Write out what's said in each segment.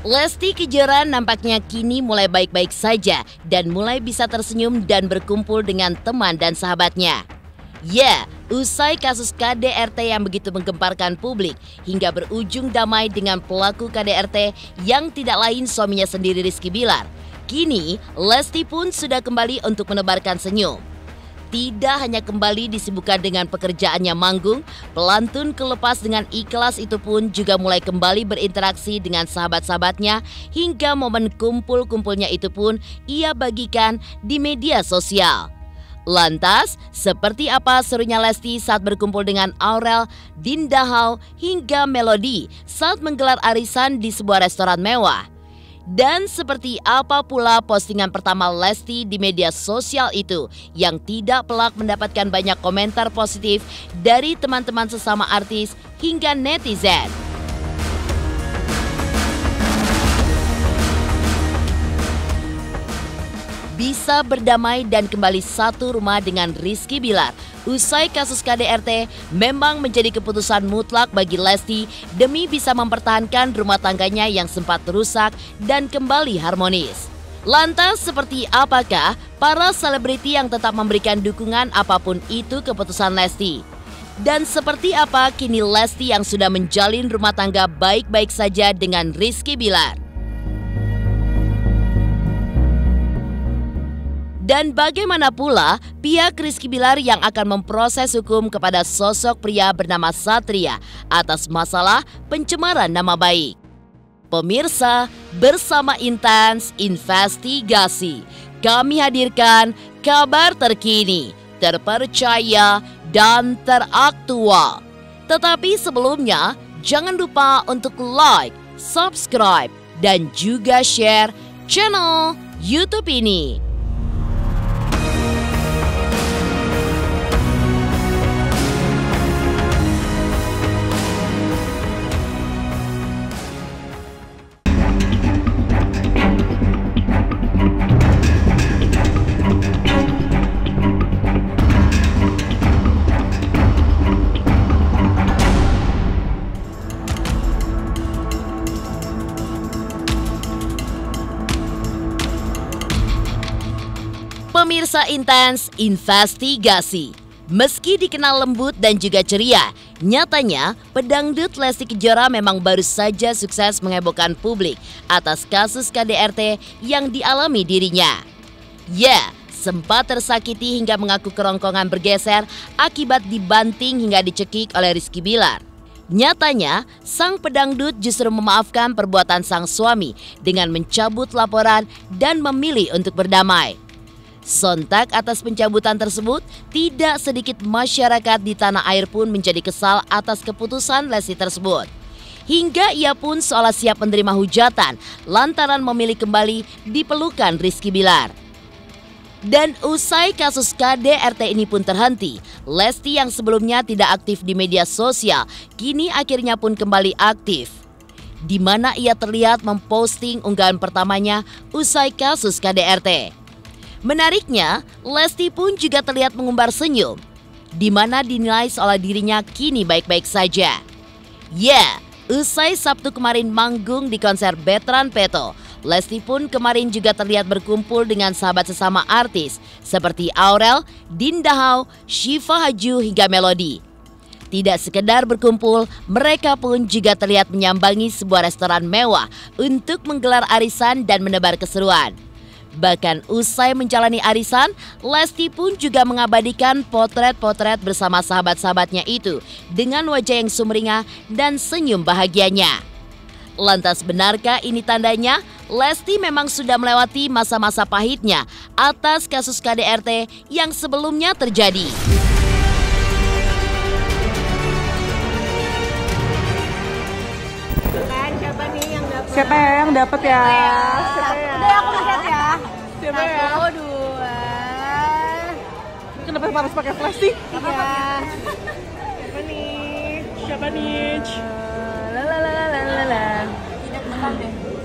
Lesti Kejora nampaknya kini mulai baik-baik saja dan mulai bisa tersenyum dan berkumpul dengan teman dan sahabatnya. Ya, usai kasus KDRT yang begitu menggemparkan publik hingga berujung damai dengan pelaku KDRT yang tidak lain suaminya sendiri Rizky Bilar. Kini, Lesti pun sudah kembali untuk menebarkan senyum. Tidak hanya kembali disibukkan dengan pekerjaannya manggung, pelantun kelepas dengan ikhlas itu pun juga mulai kembali berinteraksi dengan sahabat-sahabatnya hingga momen kumpul-kumpulnya itu pun ia bagikan di media sosial. Lantas, seperti apa serunya Lesti saat berkumpul dengan Aurel, Dinda Hau hingga Melody saat menggelar arisan di sebuah restoran mewah? Dan seperti apa pula postingan pertama Lesti di media sosial itu yang tidak pelak mendapatkan banyak komentar positif dari teman-teman sesama artis hingga netizen. Bisa berdamai dan kembali satu rumah dengan Rizky Bilar usai kasus KDRT memang menjadi keputusan mutlak bagi Lesti demi bisa mempertahankan rumah tangganya yang sempat rusak dan kembali harmonis. Lantas seperti apakah para selebriti yang tetap memberikan dukungan apapun itu keputusan Lesti? Dan seperti apa kini Lesti yang sudah menjalin rumah tangga baik-baik saja dengan Rizky Bilar? Dan bagaimana pula pihak Rizky Bilar yang akan memproses hukum kepada sosok pria bernama Satria atas masalah pencemaran nama baik? Pemirsa, bersama Intens Investigasi, kami hadirkan kabar terkini, terpercaya, dan teraktual. Tetapi sebelumnya, jangan lupa untuk like, subscribe, dan juga share channel YouTube ini. Pemirsa Intens Investigasi, meski dikenal lembut dan juga ceria, nyatanya pedangdut Lesti Kejora memang baru saja sukses menghebohkan publik atas kasus KDRT yang dialami dirinya. Ya, sempat tersakiti hingga mengaku kerongkongan bergeser akibat dibanting hingga dicekik oleh Rizky Bilar. Nyatanya, sang pedangdut justru memaafkan perbuatan sang suami dengan mencabut laporan dan memilih untuk berdamai. Sontak atas pencabutan tersebut, tidak sedikit masyarakat di tanah air pun menjadi kesal atas keputusan Lesti tersebut. Hingga ia pun seolah siap menerima hujatan lantaran memilih kembali dipelukan Rizky Bilar. Dan usai kasus KDRT ini pun terhenti, Lesti yang sebelumnya tidak aktif di media sosial, kini akhirnya pun kembali aktif. Di mana ia terlihat memposting unggahan pertamanya usai kasus KDRT. Menariknya, Lesti pun juga terlihat mengumbar senyum, di mana dinilai seolah dirinya kini baik-baik saja. Ya, usai Sabtu kemarin manggung di konser Betran Peto, Lesti pun kemarin juga terlihat berkumpul dengan sahabat sesama artis seperti Aurel, Dinda Hau, Syifa Haju hingga Melody. Tidak sekedar berkumpul, mereka pun juga terlihat menyambangi sebuah restoran mewah untuk menggelar arisan dan menebar keseruan. Bahkan usai menjalani arisan, Lesti pun juga mengabadikan potret-potret bersama sahabat-sahabatnya itu dengan wajah yang sumringah dan senyum bahagianya. Lantas benarkah ini tandanya Lesti memang sudah melewati masa-masa pahitnya atas kasus KDRT yang sebelumnya terjadi? Siapa yang dapat ya? Siapa ya? Udah aku lihat ya. Siapa ya? 1, 2. Kenapa harus pakai flash sih? Iya. Siapa nih? Siapa nih? Lalalala.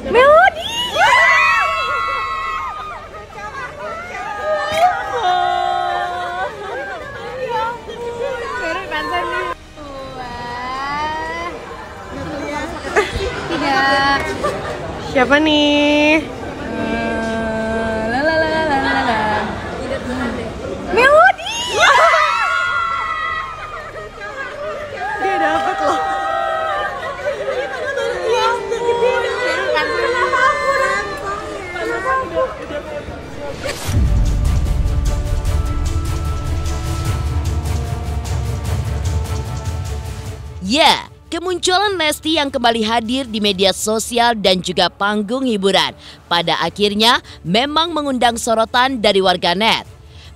Melody! Baru pansan nih. 2. 3. Siapa nih? Melody. Dia dapet loh. Ya, kemunculan Lesti yang kembali hadir di media sosial dan juga panggung hiburan pada akhirnya memang mengundang sorotan dari warganet.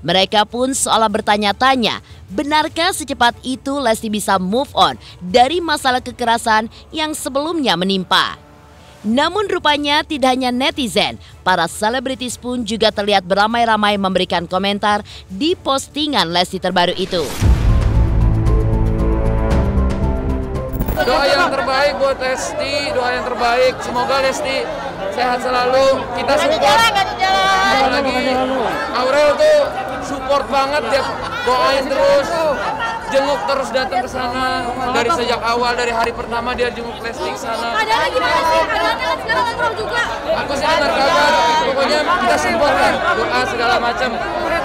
Mereka pun seolah bertanya-tanya, benarkah secepat itu Lesti bisa move on dari masalah kekerasan yang sebelumnya menimpa? Namun rupanya tidak hanya netizen, para selebritis pun juga terlihat beramai-ramai memberikan komentar di postingan Lesti terbaru itu. Doa yang terbaik buat Lesti, doa yang terbaik. Semoga Lesti sehat selalu. Kita support. Apalagi Aurel tuh support banget, dia doain terus, jenguk terus, datang ke sana. Dari sejak awal, dari hari pertama dia jenguk Lesti ke sana. Ada gimana sih? Ada sekarang kontrol juga. Aku sih dengar kabar, pokoknya kita support lah, doa segala macam.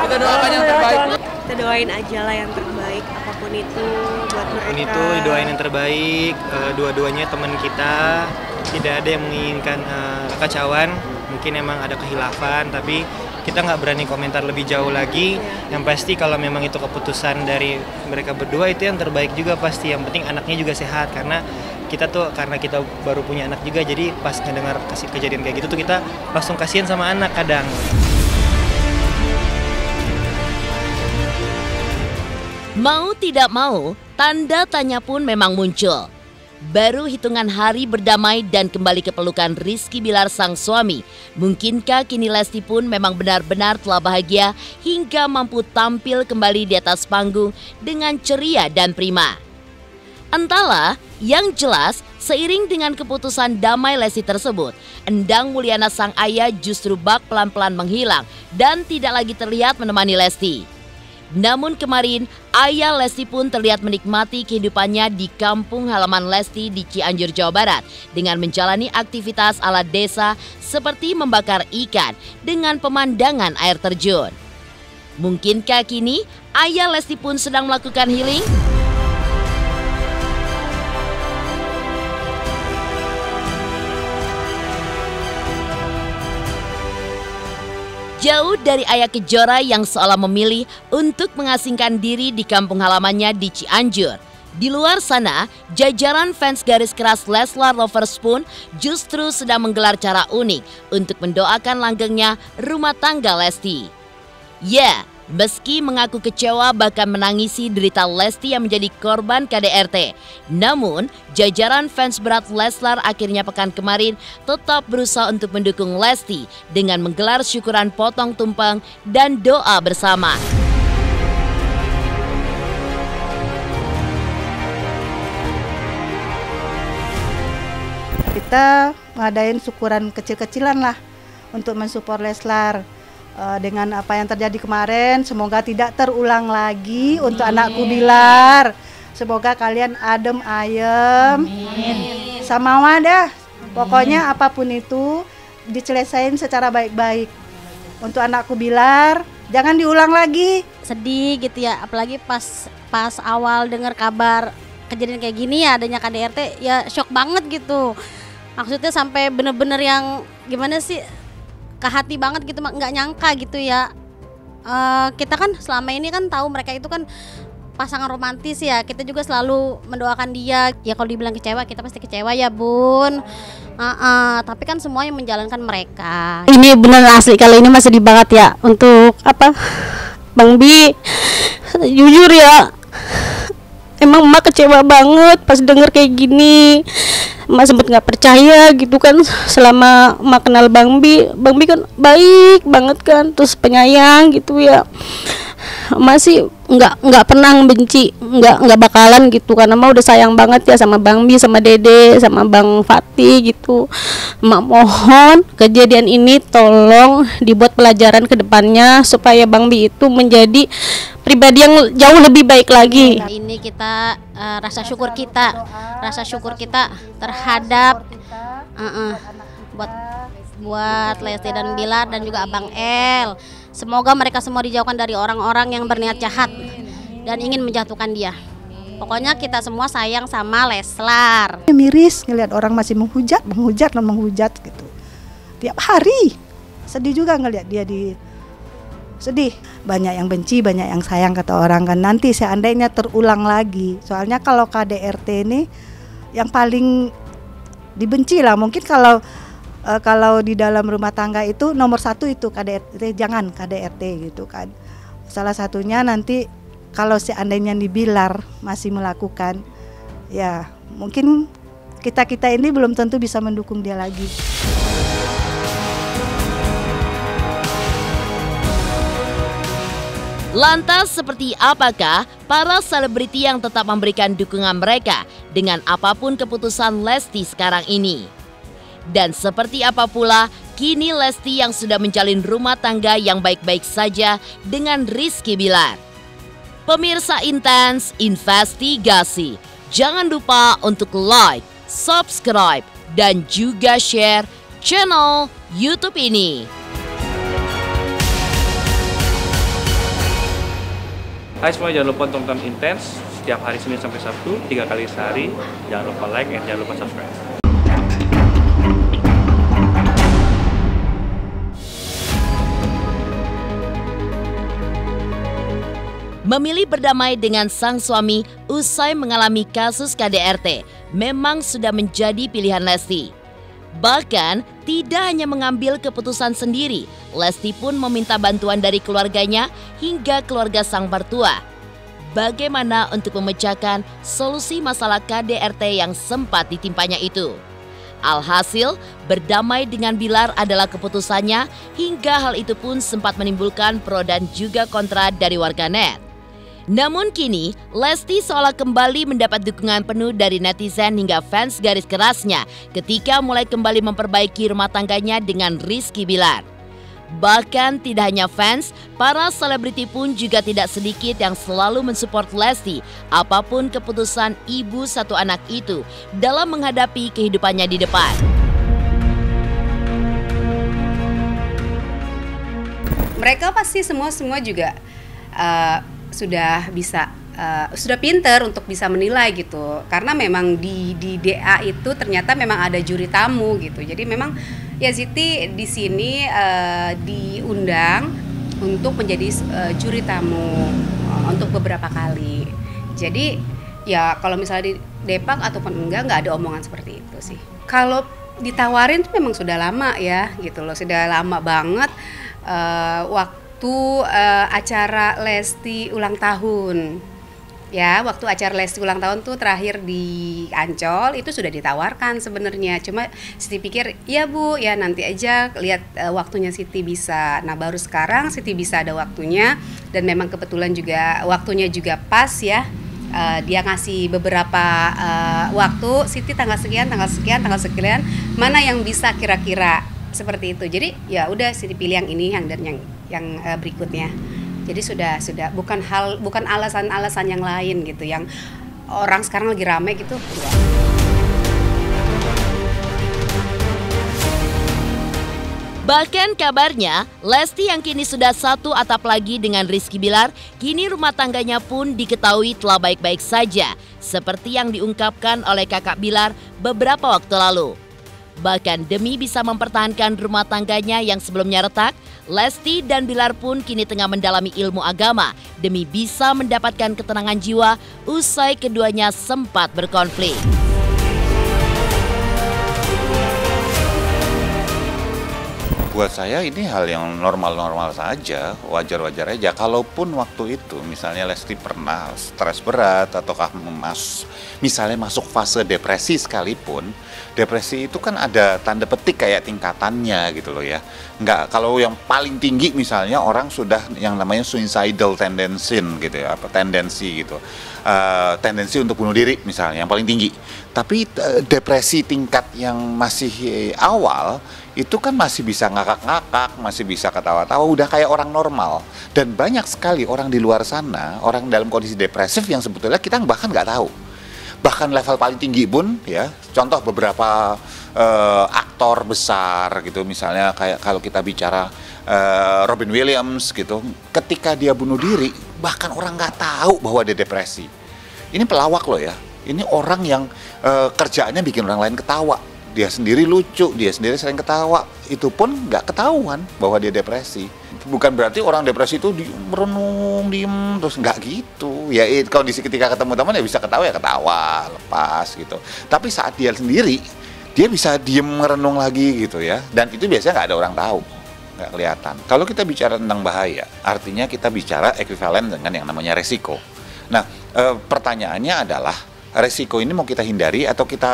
Kita doakan yang terbaik. Kita doain aja lah yang terbaik, apapun itu buat mereka. Apapun itu doain yang terbaik, dua-duanya teman kita, tidak ada yang menginginkan kekacauan, mungkin emang ada khilafan, tapi kita nggak berani komentar lebih jauh lagi. Yang pasti kalau memang itu keputusan dari mereka berdua, itu yang terbaik juga pasti. Yang penting anaknya juga sehat, karena kita baru punya anak juga, jadi pas ngedengar kejadian kayak gitu tuh kita langsung kasihan sama anak kadang. Mau tidak mau, tanda tanya pun memang muncul. Baru hitungan hari berdamai dan kembali ke pelukan Rizky Bilar sang suami. Mungkinkah kini Lesti pun memang benar-benar telah bahagia hingga mampu tampil kembali di atas panggung dengan ceria dan prima? Entahlah, yang jelas seiring dengan keputusan damai Lesti tersebut, Endang Mulyana sang ayah justru bak pelan-pelan menghilang dan tidak lagi terlihat menemani Lesti. Namun kemarin, ayah Lesti pun terlihat menikmati kehidupannya di kampung halaman Lesti di Cianjur, Jawa Barat dengan menjalani aktivitas ala desa seperti membakar ikan dengan pemandangan air terjun. Mungkinkah kini ayah Lesti pun sedang melakukan healing? Jauh dari ayah Kejora yang seolah memilih untuk mengasingkan diri di kampung halamannya di Cianjur. Di luar sana, jajaran fans garis keras Leslar Lovers pun justru sedang menggelar cara unik untuk mendoakan langgengnya rumah tangga Lesti. Ya, meski mengaku kecewa bahkan menangisi derita Lesti yang menjadi korban KDRT, namun jajaran fans berat Leslar akhirnya pekan kemarin tetap berusaha untuk mendukung Lesti dengan menggelar syukuran potong tumpeng dan doa bersama. Kita ngadain syukuran kecil-kecilan lah untuk mensupport Leslar. Dengan apa yang terjadi kemarin, semoga tidak terulang lagi. Untuk anakku Bilar. Semoga kalian adem ayem, sama wadah. Pokoknya apapun itu diselesaikan secara baik-baik. Untuk anakku Bilar, jangan diulang lagi. Sedih gitu ya, apalagi pas awal dengar kabar kejadian kayak gini ya, adanya KDRT, ya shock banget gitu. Maksudnya sampai bener-bener yang gimana sih, ke hati banget gitu, nggak nyangka gitu ya. Kita kan selama ini kan tahu mereka itu kan pasangan romantis ya, kita juga selalu mendoakan dia. Ya kalau dibilang kecewa, kita pasti kecewa ya bun. Tapi kan semua yang menjalankan mereka. Ini bener asli, kalau ini masih sedih banget ya untuk apa, Bang Bi. Jujur ya, emang emak kecewa banget pas denger kayak gini. Emak sempet nggak percaya gitu kan, selama emak kenal Bang Bi kan baik banget kan, terus penyayang gitu ya. Emak sih nggak pernah benci, nggak bakalan gitu, karena emak udah sayang banget ya sama Bang Bi, sama Dede, sama Bang Fatih gitu. Emak mohon kejadian ini tolong dibuat pelajaran ke depannya supaya Bang Bi itu menjadi pribadi yang jauh lebih baik lagi. Ini kita rasa syukur kita terhadap buat Lesti dan Bilar dan juga Abang El. Semoga mereka semua dijauhkan dari orang-orang yang berniat jahat dan ingin menjatuhkan dia. Pokoknya kita semua sayang sama Leslar. Miris ngelihat orang masih menghujat gitu. Tiap hari. Sedih juga ngelihat dia sedih. Banyak yang benci, banyak yang sayang kata orang kan. Nanti seandainya terulang lagi. Soalnya kalau KDRT ini yang paling dibenci lah. Mungkin kalau di dalam rumah tangga itu nomor 1 itu KDRT, jangan KDRT gitu kan. Salah satunya nanti kalau seandainya di Bilar masih melakukan, ya mungkin kita ini belum tentu bisa mendukung dia lagi. Lantas seperti apakah para selebriti yang tetap memberikan dukungan mereka dengan apapun keputusan Lesti sekarang ini? Dan seperti apa pula kini Lesti yang sudah menjalin rumah tangga yang baik-baik saja dengan Rizky Bilar? Pemirsa Intens Investigasi, jangan lupa untuk like, subscribe, dan juga share channel YouTube ini. Hai semua, jangan lupa tonton Intens setiap hari Senin sampai Sabtu 3 kali sehari. Jangan lupa like dan jangan lupa subscribe. Memilih berdamai dengan sang suami usai mengalami kasus KDRT memang sudah menjadi pilihan Lesti. Bahkan tidak hanya mengambil keputusan sendiri, Lesti pun meminta bantuan dari keluarganya hingga keluarga sang mertua. Bagaimana untuk memecahkan solusi masalah KDRT yang sempat ditimpanya itu? Alhasil, berdamai dengan Bilar adalah keputusannya hingga hal itu pun sempat menimbulkan pro dan juga kontra dari warganet. Namun kini, Lesti seolah kembali mendapat dukungan penuh dari netizen hingga fans garis kerasnya ketika mulai kembali memperbaiki rumah tangganya dengan Rizky Bilar. Bahkan tidak hanya fans, para selebriti pun juga tidak sedikit yang selalu mensupport Lesti apapun keputusan ibu satu anak itu dalam menghadapi kehidupannya di depan. Mereka pasti semua juga sudah pinter untuk bisa menilai gitu, karena memang di DA itu ternyata memang ada juri tamu gitu. Jadi memang ya Siti di sini diundang untuk menjadi juri tamu untuk beberapa kali. Jadi ya kalau misalnya di Depak ataupun nggak ada omongan seperti itu sih. Kalau ditawarin tuh memang sudah lama ya gitu loh, sudah lama banget waktu acara Lesti ulang tahun. Ya, waktu acara Lesti ulang tahun tuh terakhir di Ancol itu sudah ditawarkan sebenarnya. Cuma Siti pikir, ya Bu, ya nanti aja lihat waktunya Siti bisa. Nah, baru sekarang Siti bisa ada waktunya dan memang kebetulan juga waktunya juga pas ya. Dia ngasih beberapa waktu, Siti tanggal sekian, mana yang bisa kira-kira seperti itu. Jadi ya udah Siti pilih yang ini yang berikutnya. Jadi sudah bukan alasan-alasan yang lain gitu yang orang sekarang lagi rame gitu. Enggak. Bahkan kabarnya, Lesti yang kini sudah satu atap lagi dengan Rizky Bilar, kini rumah tangganya pun diketahui telah baik-baik saja, seperti yang diungkapkan oleh kakak Bilar beberapa waktu lalu. Bahkan demi bisa mempertahankan rumah tangganya yang sebelumnya retak, Lesti dan Bilar pun kini tengah mendalami ilmu agama demi bisa mendapatkan ketenangan jiwa usai keduanya sempat berkonflik. Buat saya ini hal yang normal-normal saja, wajar-wajar aja. Kalaupun waktu itu misalnya Lesti pernah stres berat ataukah misalnya masuk fase depresi sekalipun, depresi itu kan ada tanda petik kayak tingkatannya gitu loh ya. Enggak, kalau yang paling tinggi misalnya orang sudah yang namanya suicidal tendency gitu ya, tendensi gitu. Tendensi untuk bunuh diri misalnya yang paling tinggi. Tapi depresi tingkat yang masih awal itu kan masih bisa ngakak-ngakak, masih bisa ketawa-tawa, udah kayak orang normal. Dan banyak sekali orang di luar sana, orang dalam kondisi depresif yang sebetulnya kita bahkan nggak tahu. Bahkan level paling tinggi pun ya, contoh beberapa aktor besar gitu, misalnya kayak kalau kita bicara Robin Williams gitu, ketika dia bunuh diri bahkan orang nggak tahu bahwa dia depresi. Ini pelawak loh ya, ini orang yang kerjaannya bikin orang lain ketawa, dia sendiri lucu, dia sendiri sering ketawa, itu pun nggak ketahuan bahwa dia depresi. Bukan berarti orang depresi itu merenung, diem, terus nggak gitu. Ya kondisi ketika ketemu teman ya bisa ketawa ya ketawa, lepas gitu. Tapi saat dia sendiri, dia bisa diem merenung lagi gitu ya. Dan itu biasanya nggak ada orang tahu, nggak kelihatan. Kalau kita bicara tentang bahaya, artinya kita bicara ekuivalen dengan yang namanya resiko. Nah, pertanyaannya adalah resiko ini mau kita hindari atau kita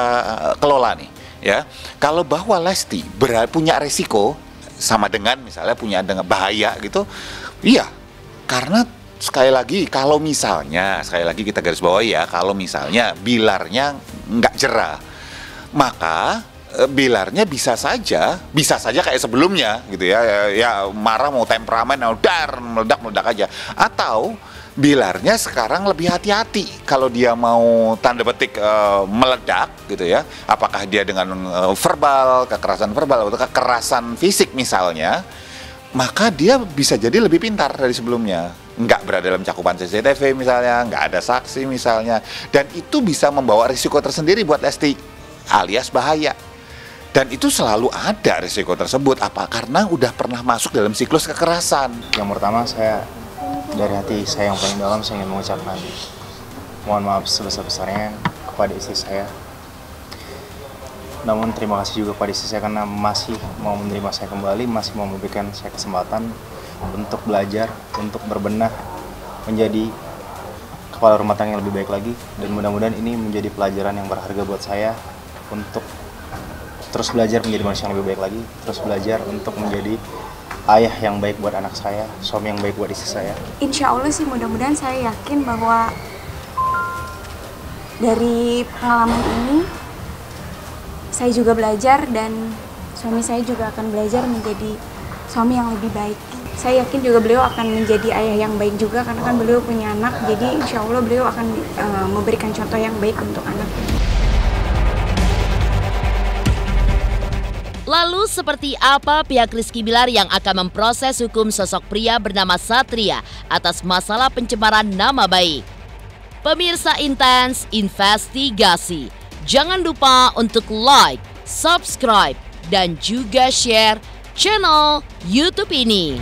kelola nih, ya? Kalau bahwa Lesti punya resiko sama dengan misalnya punya dengan bahaya gitu, iya. Karena sekali lagi kalau misalnya kita garis bawahi ya, kalau misalnya Bilarnya nggak jerah, maka Bilarnya bisa saja kayak sebelumnya gitu ya marah mau temperamen meledak aja, atau Bilarnya sekarang lebih hati-hati kalau dia mau tanda petik meledak gitu ya, apakah dia dengan kekerasan verbal atau kekerasan fisik misalnya, maka dia bisa jadi lebih pintar dari sebelumnya, nggak berada dalam cakupan CCTV misalnya, nggak ada saksi misalnya, dan itu bisa membawa risiko tersendiri buat Lesti alias bahaya. Dan itu selalu ada risiko tersebut, apa? Karena udah pernah masuk dalam siklus kekerasan. Yang pertama, saya dari hati saya yang paling dalam, saya ingin mengucapkan mohon maaf sebesar-besarnya kepada istri saya. Namun terima kasih juga kepada istri saya karena masih mau menerima saya kembali, masih mau memberikan saya kesempatan untuk belajar, untuk berbenah, menjadi kepala rumah tangga yang lebih baik lagi. Dan mudah-mudahan ini menjadi pelajaran yang berharga buat saya untuk terus belajar menjadi manusia yang lebih baik lagi, terus belajar untuk menjadi ayah yang baik buat anak saya, suami yang baik buat istri saya. Insya Allah sih, mudah-mudahan saya yakin bahwa dari pengalaman ini saya juga belajar dan suami saya juga akan belajar menjadi suami yang lebih baik. Saya yakin juga beliau akan menjadi ayah yang baik juga karena kan beliau punya anak, jadi insya Allah beliau akan memberikan contoh yang baik untuk anaknya. Lalu seperti apa pihak Rizky Bilar yang akan memproses hukum sosok pria bernama Satria atas masalah pencemaran nama baik? Pemirsa Intens Investigasi, jangan lupa untuk like, subscribe, dan juga share channel YouTube ini.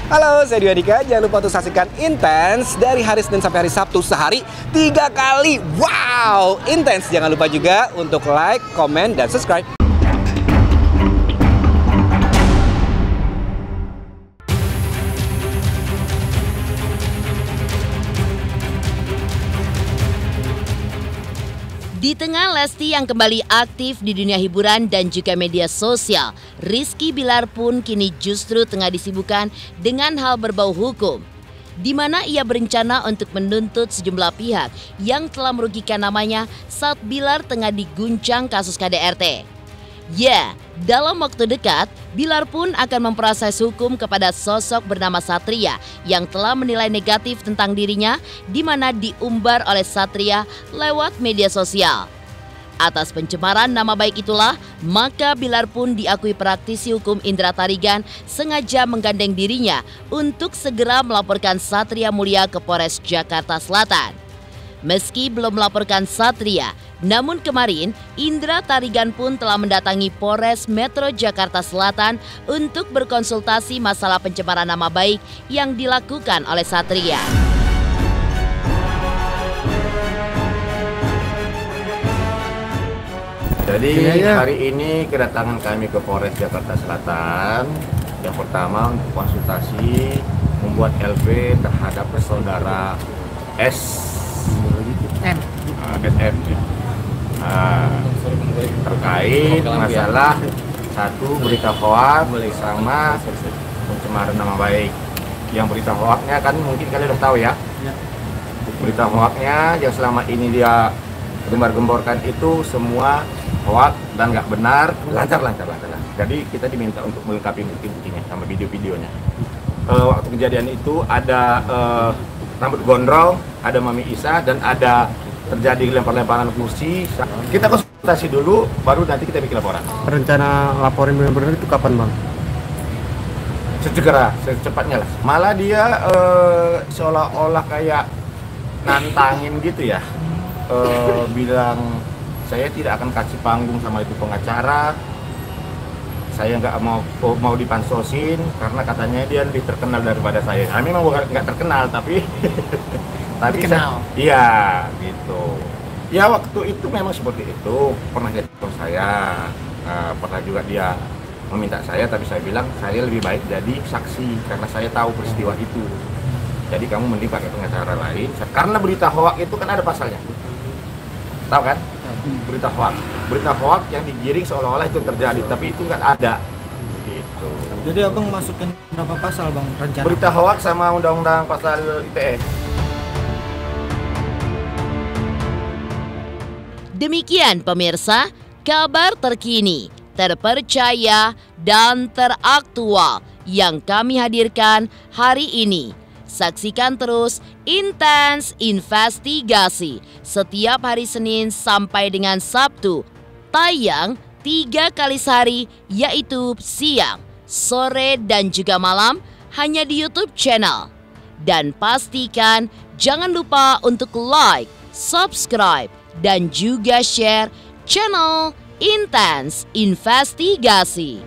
Halo, saya Dwi Andika. Jangan lupa untuk saksikan Intens dari hari Senin sampai hari Sabtu sehari 3 kali. Wow, Intens. Jangan lupa juga untuk like, komen, dan subscribe. Di tengah Lesti yang kembali aktif di dunia hiburan dan juga media sosial, Rizky Bilar pun kini justru tengah disibukkan dengan hal berbau hukum, di mana ia berencana untuk menuntut sejumlah pihak yang telah merugikan namanya saat Bilar tengah diguncang kasus KDRT. Ya, dalam waktu dekat, Bilar pun akan memproses hukum kepada sosok bernama Satria yang telah menilai negatif tentang dirinya, di mana diumbar oleh Satria lewat media sosial. Atas pencemaran nama baik itulah, maka Bilar pun diakui praktisi hukum Indra Tarigan sengaja menggandeng dirinya untuk segera melaporkan Satria Mulia ke Polres Jakarta Selatan. Meski belum melaporkan Satria, namun kemarin Indra Tarigan pun telah mendatangi Polres Metro Jakarta Selatan untuk berkonsultasi masalah pencemaran nama baik yang dilakukan oleh Satria. Jadi hari ini kedatangan kami ke Polres Jakarta Selatan, yang pertama untuk konsultasi membuat LP terhadap saudara SM terkait masalah satu berita hoaks sama pencemaran nama baik. Yang berita hoaksnya kan mungkin kalian udah tahu ya. Berita hoaksnya yang selama ini dia gembar-gemborkan itu semua hoaks dan nggak benar, lancar. Jadi kita diminta untuk melengkapi bukti-buktinya sama video-videonya. Waktu kejadian itu ada rambut gondrong, ada Mami Isa, dan ada terjadi lempar-lemparan kursi. Kita Investasi dulu, baru nanti kita bikin laporan. Rencana laporin benar-benar itu kapan, Bang? Segera, secepatnya lah. Malah dia seolah-olah kayak nantangin gitu ya. Bilang, saya tidak akan kasih panggung sama itu pengacara. Saya nggak mau dipansosin karena katanya dia lebih terkenal daripada saya. Nah, memang bukan nggak terkenal tapi terkenal. Iya gitu. Ya waktu itu memang seperti itu. Pernah jadi saya, pernah juga dia meminta saya, tapi saya bilang saya lebih baik jadi saksi karena saya tahu peristiwa itu. Jadi kamu mending pakai pengacara lain. Karena berita hoak itu kan ada pasalnya. Tahu kan? Berita hoak yang digiring seolah-olah itu terjadi, tapi itu nggak ada. Gitu. Jadi abang masukin berapa pasal, Bang, rencana? Berita hoak sama undang-undang pasal ITE. Demikian pemirsa, kabar terkini, terpercaya, dan teraktual yang kami hadirkan hari ini. Saksikan terus Intens Investigasi setiap hari Senin sampai dengan Sabtu. Tayang 3 kali sehari, yaitu siang, sore, dan juga malam hanya di YouTube channel. Dan pastikan jangan lupa untuk like, subscribe, dan juga share channel Intens Investigasi.